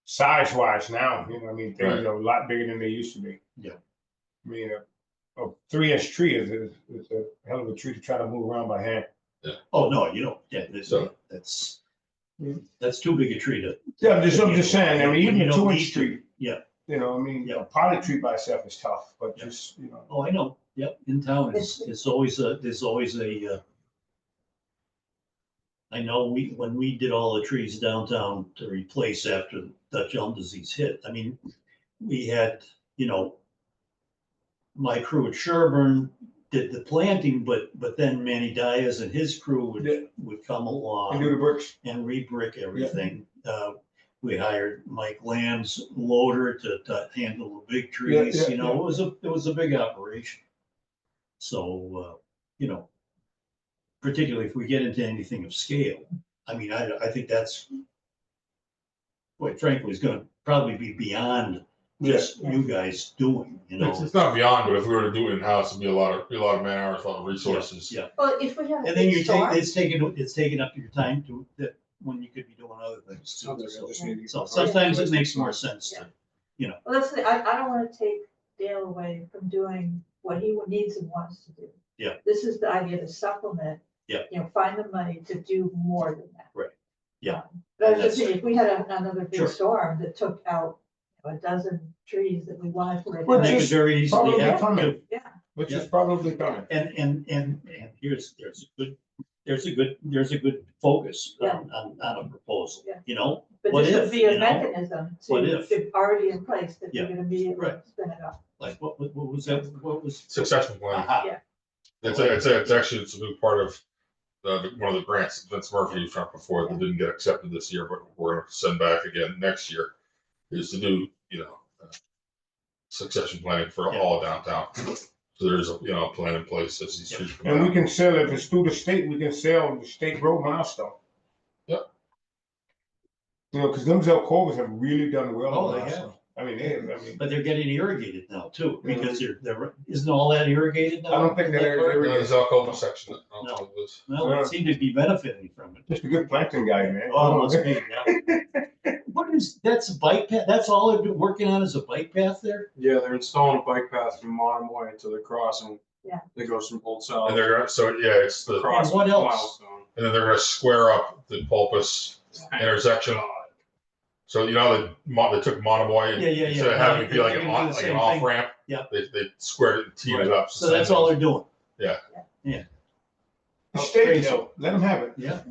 Speaker 6: size wise now, things
Speaker 5: Right.
Speaker 6: are a lot bigger than they used to be.
Speaker 1: Yeah.
Speaker 6: I mean, a 3-inch tree is a hell of a tree to try to move around by hand.
Speaker 1: Oh, no, you don't, yeah,
Speaker 5: So-
Speaker 1: that's too big a tree to,
Speaker 6: Yeah, I'm just saying, even
Speaker 1: You
Speaker 6: a
Speaker 1: don't
Speaker 6: 2-inch
Speaker 1: need to-
Speaker 6: tree.
Speaker 1: yeah.
Speaker 6: A poly tree by itself is tough, but
Speaker 1: Yeah.
Speaker 6: just,
Speaker 1: Oh, I know, yep, in town, there's always a, I know when we did all the trees downtown to replace after Dutch elm disease hit, we had, my crew at Sherburne did the planting, but then Manny Diaz and his crew
Speaker 6: Yeah.
Speaker 1: would come
Speaker 6: and do
Speaker 1: along
Speaker 6: the bricks.
Speaker 1: and re-brick everything. We hired Mike Lamb's loader to handle the big trees,
Speaker 6: Yeah, yeah.
Speaker 1: it was a big operation. So, particularly if we get into anything of scale, I think that's, quite frankly, is gonna probably be beyond just you guys doing,
Speaker 5: It's not beyond, but if we were to do it in-house, it'd be a lot of man hours, a lot of resources.
Speaker 1: Yeah,
Speaker 2: Well, if we have a
Speaker 1: and then
Speaker 2: big storm,
Speaker 1: it's taking up your time that when you could be doing other things too. So sometimes it makes more sense to,
Speaker 2: well, that's the, I don't want to take Dale away from doing what he needs and wants to do.
Speaker 1: Yeah.
Speaker 2: This is the idea to supplement.
Speaker 1: Yeah.
Speaker 2: Find the money to do more than that.
Speaker 1: Right. Yeah.
Speaker 2: But I was just saying, if we had another big
Speaker 1: Sure.
Speaker 2: storm that took out a dozen trees that we wanted to
Speaker 6: Well,
Speaker 1: they
Speaker 2: replace,
Speaker 1: could very easily
Speaker 6: Probably
Speaker 1: have
Speaker 6: coming.
Speaker 1: to.
Speaker 2: yeah,
Speaker 6: Which
Speaker 1: Yeah.
Speaker 6: is probably coming.
Speaker 1: And there's a good focus
Speaker 2: Yeah.
Speaker 1: on a proposal,
Speaker 2: Yeah. but
Speaker 1: What
Speaker 2: this
Speaker 1: if,
Speaker 2: would be a
Speaker 1: you know?
Speaker 2: mechanism
Speaker 1: What
Speaker 2: to,
Speaker 1: if?
Speaker 2: already in place that
Speaker 1: Yeah.
Speaker 2: you're gonna be able to
Speaker 1: Right.
Speaker 2: spin it up.
Speaker 1: like, what was that, what was?
Speaker 5: Succession planning.
Speaker 1: Aha.
Speaker 2: Yeah.
Speaker 5: It's actually a big part of one of the grants that Vince Murphy was trying before that didn't get accepted this year, but we're going to send back again next year, is to do, succession planning for all of downtown. So there's a plan in place as these trees come
Speaker 6: And we
Speaker 5: out.
Speaker 6: can sell, if it's through the state, we can sell the state road milestone.
Speaker 5: Yep.
Speaker 6: Because them Zelkovas have really done well.
Speaker 1: Oh,
Speaker 6: on
Speaker 1: they
Speaker 6: milestone.
Speaker 1: But they're getting irrigated now too, because isn't all that irrigated now?
Speaker 6: I don't think that they're
Speaker 5: There's Alcova section. I don't know what it is.
Speaker 1: Well, they seem to be benefiting from it.
Speaker 6: just a good planting guy, man.
Speaker 1: Oh, it must be, yeah. That's a bike path, that's all they're working on is a bike path there?
Speaker 7: Yeah, they're installing a bike path from Monomoy to the crossing.
Speaker 2: Yeah.
Speaker 7: That goes from Old South.
Speaker 5: And they're gonna, it's the,
Speaker 7: across
Speaker 1: And what else?
Speaker 7: Milestone.
Speaker 5: and then they're gonna square up the Pulpus intersection. So they took Monomoy and
Speaker 1: Yeah.
Speaker 5: instead of having it be like
Speaker 1: They're gonna do the
Speaker 5: an
Speaker 1: same
Speaker 5: off
Speaker 1: thing.
Speaker 5: ramp,
Speaker 1: Yeah.
Speaker 5: they squared it and teed it up.
Speaker 1: So that's all they're doing.
Speaker 6: The state, though, let them have it.
Speaker 1: Yeah.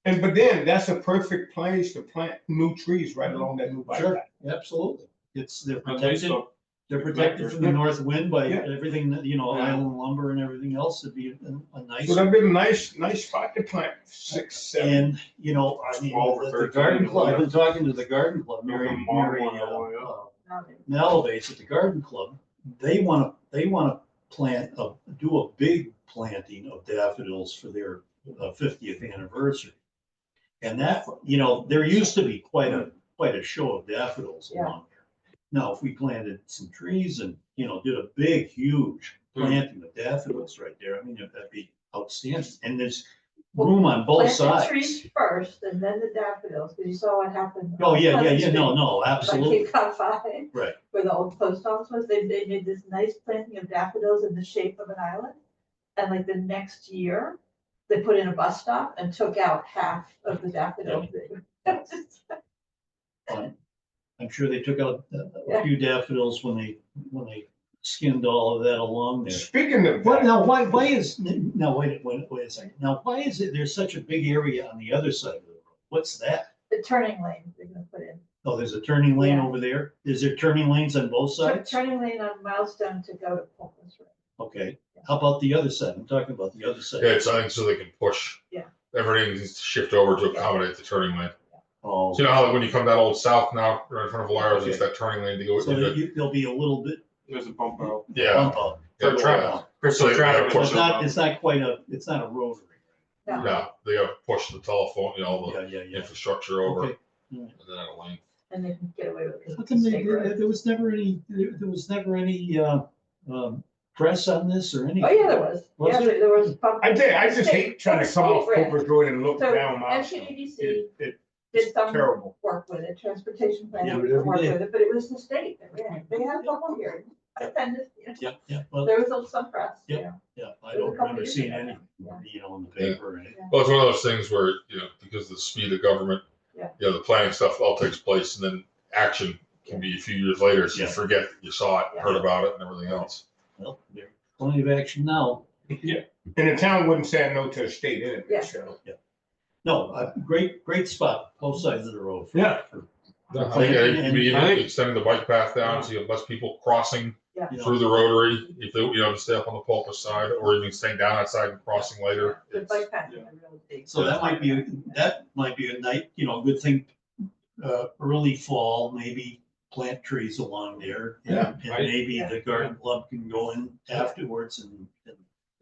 Speaker 6: But then that's a perfect place to plant new trees right along that new bike
Speaker 1: Sure,
Speaker 6: path.
Speaker 1: absolutely. They're
Speaker 7: At least
Speaker 1: protected,
Speaker 7: a-
Speaker 1: they're protected from the north wind by
Speaker 6: Yeah.
Speaker 1: everything, island lumber and everything else. It'd be a nice.
Speaker 6: So that'd be a nice spot to plant 6, 7.
Speaker 1: And,
Speaker 7: Over
Speaker 1: the
Speaker 7: 13,
Speaker 1: garden club, I've
Speaker 7: yeah.
Speaker 1: been talking to the garden club, Mary
Speaker 7: From Monomoy all the way
Speaker 1: Malabates at the garden club. They wanna plant, do a big planting of daffodils for their 50th anniversary. And that, there used to be quite a show of daffodils
Speaker 2: Yeah.
Speaker 1: along there. Now, if we planted some trees and, did a big, huge planting of daffodils right there, that'd be outstanding. And there's room on both
Speaker 2: Plant the
Speaker 1: sides.
Speaker 2: trees first and then the daffodils, because you saw what happened.
Speaker 1: Oh,
Speaker 2: on
Speaker 1: yeah,
Speaker 2: Pleasant Street
Speaker 1: no,
Speaker 2: by
Speaker 1: absolutely.
Speaker 2: Cape Cod 5.
Speaker 1: Right.
Speaker 2: Where the old post office was, they made this nice planting of daffodils in the shape of an island. And like the next year, they put in a bus stop and took out half of the daffodils.
Speaker 1: I'm sure they took out a few daffodils when they skinned all of that along there.
Speaker 6: Speaking of
Speaker 1: What,
Speaker 6: that,
Speaker 1: now, why is, now, wait a second. Now, why is it there's such a big area on the other side of the road? What's that?
Speaker 2: The turning lane they're gonna put in.
Speaker 1: Oh, there's a turning lane
Speaker 2: Yeah.
Speaker 1: over there? Is there turning lanes on both sides?
Speaker 2: Turning lane on Milestone to go to Pulpus Road.
Speaker 1: Okay, how about the other side? I'm talking about the other side.
Speaker 5: Yeah, it's, I think so they can push.
Speaker 2: Yeah.
Speaker 5: Everything needs to shift over to accommodate the turning lane.
Speaker 1: Oh,
Speaker 5: So you know how like when you come down Old South now, right in front of Valero, there's that turning lane to go.
Speaker 1: so there'll be a little bit
Speaker 7: There's a bump out.
Speaker 5: Yeah.
Speaker 1: bump up.
Speaker 5: Yeah,
Speaker 1: for
Speaker 5: traffic.
Speaker 1: going out.
Speaker 5: So they gotta
Speaker 1: But
Speaker 5: push
Speaker 1: It's
Speaker 5: it.
Speaker 1: not, it's not quite it's not a rotary.
Speaker 2: No.
Speaker 5: No, they gotta push the telephone, you know,
Speaker 1: Yeah,
Speaker 5: the
Speaker 1: yeah.
Speaker 5: infrastructure over,
Speaker 1: Okay.
Speaker 5: and then a lane.
Speaker 2: And they can get away with it.
Speaker 1: How come
Speaker 2: State road.
Speaker 1: there was never any press on this or anything?
Speaker 2: Oh, yeah, there was.
Speaker 1: Was
Speaker 2: Yeah,
Speaker 1: there?
Speaker 2: there was.
Speaker 6: I just hate trying to come off
Speaker 2: State grant.
Speaker 6: Cooper's Road and look
Speaker 2: So
Speaker 6: down Milestone.
Speaker 2: NCDDC
Speaker 6: It's
Speaker 2: did some
Speaker 6: terrible.
Speaker 2: work with it, transportation
Speaker 1: Yeah,
Speaker 2: planning
Speaker 1: but
Speaker 2: did some
Speaker 1: every
Speaker 2: work
Speaker 1: day.
Speaker 2: with it, but it was the state that ran it. They had a couple hearings. I attended, you know,
Speaker 1: Yeah, well,
Speaker 2: there was some press, you
Speaker 1: Yeah.
Speaker 2: know.
Speaker 1: yeah, I
Speaker 2: It was a
Speaker 1: don't
Speaker 2: couple
Speaker 1: remember
Speaker 2: years
Speaker 1: seeing
Speaker 2: ago
Speaker 1: any,
Speaker 2: now.
Speaker 1: in the paper or anything.
Speaker 5: Well, it's one of those things where, you know, because of the speed of government,
Speaker 2: Yeah.
Speaker 5: you know, the planning stuff all takes place and then action can be a few years later, so you
Speaker 1: Yeah.
Speaker 5: forget that you saw it,
Speaker 2: Yeah.
Speaker 5: heard about it and everything else.
Speaker 1: Well, there's plenty of action now.
Speaker 6: And the town wouldn't say no to the state anyway,
Speaker 2: Yeah.
Speaker 6: so.
Speaker 1: No, great spot, both sides of the road.
Speaker 6: Yeah.
Speaker 5: I think it could be even
Speaker 7: I think-
Speaker 5: extending the bike path down, so you have less people crossing
Speaker 1: You know,
Speaker 5: through the rotary, if they, you know, stay up on the Pulpus side, or even staying down that side and crossing later.
Speaker 2: The
Speaker 5: It's-
Speaker 2: bike path is a real big.
Speaker 1: So that might be a night, good thing, early fall, maybe plant trees along there. and-
Speaker 6: Yeah.
Speaker 1: And maybe the garden club can go in afterwards and,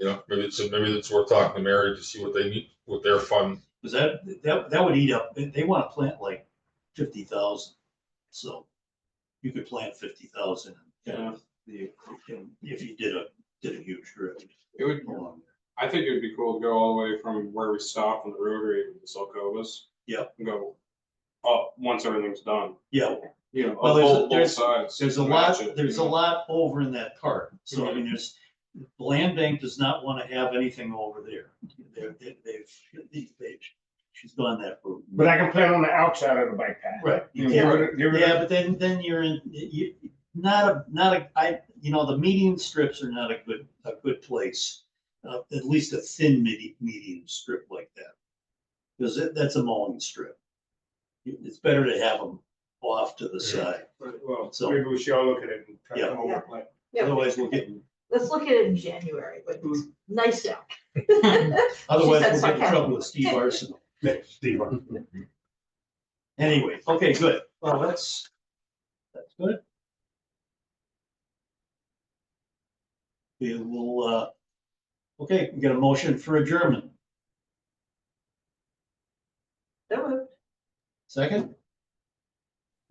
Speaker 5: You know, maybe it's worth talking to Mary to see what they need, what their fund.
Speaker 1: because that would eat up, they want to plant like 50,000. So you could plant 50,000 and if you did a huge strip
Speaker 7: It would,
Speaker 1: along there.
Speaker 7: I think it would be cool to go all the way from where we stop on the rotary to Silkovas.
Speaker 1: Yep.
Speaker 7: And go up once everything's done,
Speaker 1: Yeah,
Speaker 7: you know,
Speaker 1: Well,
Speaker 7: on
Speaker 1: there's-
Speaker 7: both sides.
Speaker 1: there's a
Speaker 7: Match
Speaker 1: lot,
Speaker 7: it,
Speaker 1: there's a
Speaker 7: you know.
Speaker 1: lot over in that part. So I mean, the land bank does not want to have anything over there. She's gone that route.
Speaker 6: But I can plant on the outside of the bike path.
Speaker 1: Right. You
Speaker 6: Get
Speaker 1: can't,
Speaker 6: rid of- get rid of-
Speaker 1: yeah, but then you're in, the median strips are not a good place. At least a thin median strip like that. Because that's a mowing strip. It's better to have them off to the side.
Speaker 6: Well,
Speaker 1: So-
Speaker 6: maybe we should all look at it and try to
Speaker 1: Yeah.
Speaker 6: come up with a plan.
Speaker 2: Yeah,
Speaker 1: Otherwise we'll get,
Speaker 2: let's look at it in January, but it's nice out.
Speaker 1: otherwise
Speaker 2: said
Speaker 1: we'll get in
Speaker 2: sarcastic.
Speaker 1: trouble with Steve Arsenal. Anyway, okay, good. Well, that's good. We will, okay, we got a motion for adjournment.
Speaker 2: So moved.
Speaker 1: Second,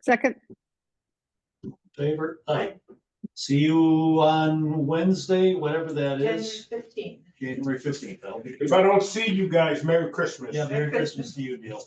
Speaker 3: Second,
Speaker 1: favor? Aye. See you on Wednesday, whatever that
Speaker 2: January
Speaker 1: is,
Speaker 2: 15th.
Speaker 1: January 15th.
Speaker 6: If I don't see you guys, Merry Christmas.
Speaker 1: Yeah, Merry Christmas to you, Neil.